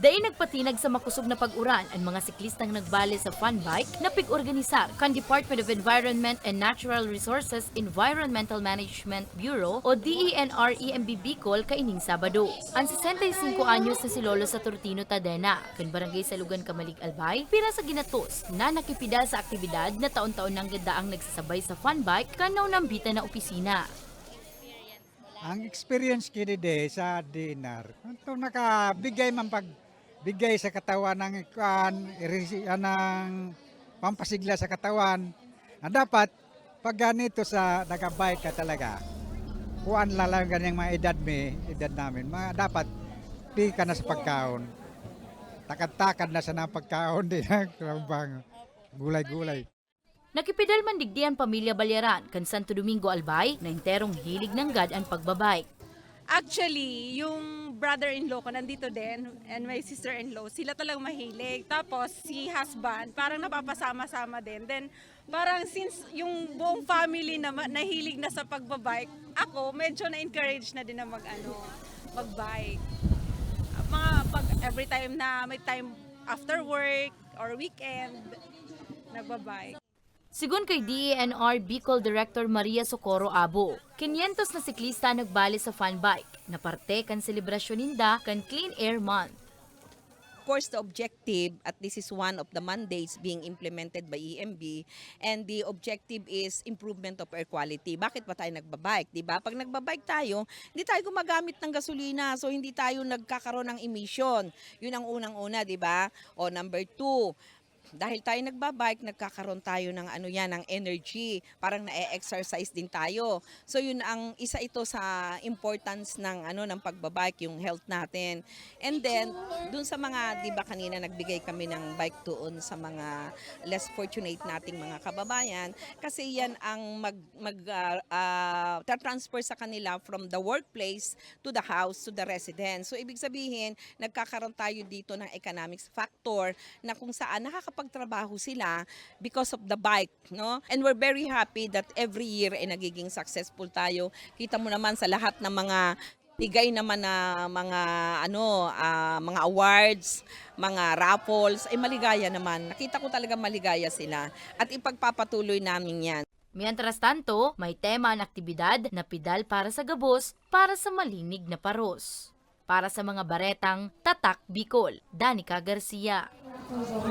Dahil nagpatinag sa makusog na pag-uran ang mga siklistang nagbale sa fun bike na pig-organisar kan Department of Environment and Natural Resources Environmental Management Bureau o DENR-EMB Bicol kaining Sabado. Ang 65 anyos na si Lolo sa Tortino Tadena, kan barangay sa Lugan Kamalig Albay, pira sa ginatos na nakipida sa aktibidad na taon-taon nang gadaang nagsasabay sa fun bike kanaw nambita na opisina. Ang experience kini de sa dinar, ito nakabigay man pagbigay sa katawan ng ng pampasigla sa katawan. Na dapat pag ganito sa nagabike ka talaga, kuan lang ganyang mga edad namin, dapat di ka na sa pagkaon. Takad-takad na sa pagkaon din ang gulay-gulay. Nakipidal man digdi ang pamilya Balyaran kan Santo Domingo Albay na enterong hilig ng gad ang pagbabike. Actually, yung brother-in-law ko nandito din and my sister-in-law, sila talagang mahilig. Tapos si husband, parang napapasama-sama din. Then parang since yung buong family na nahilig na sa pagbabike, ako medyo na-encourage na din na magbike. Pag every time na may time after work or weekend, nagbabike. Sigun kay DENR Bicol Director Maria Socorro Abo, 500 na siklista nagbali sa fun bike na parte kan selebrasyon ninda kan Clean Air Month. Of course, the objective, at this is one of the mandates being implemented by EMB, and the objective is improvement of air quality. Bakit ba tayo nagbabike? Diba? Pag nagbabike tayo, hindi tayo gumagamit ng gasolina, so hindi tayo nagkakaroon ng emission. Yun ang unang-una, diba? O number 2, dahil tayo nagbabike, nagkakaroon tayo ng ng energy, parang na-exercise din tayo. So yun ang isa ito sa importance ng pagbabike, yung health natin. And then dun sa mga, 'di ba kanina nagbigay kami ng bike doon sa mga less fortunate nating mga kababayan kasi yan ang transfer sa kanila from the workplace to the house to the residence. So ibig sabihin, nagkakaroon tayo dito ng economics factor na kung saan nakakapagtrabaho sila because of the bike, no? And we're very happy that every year ay nagiging successful tayo. Kita mo naman sa lahat ng mga bigay naman na mga awards, mga raffles, ay maligaya naman. Nakita ko talaga maligaya sila at ipagpapatuloy namin 'yan. Mientras tanto, may tema ang aktibidad na pidal para sa gabos para sa malinig na paros. Para sa mga baretang Tatak Bicol, Danica Garcia.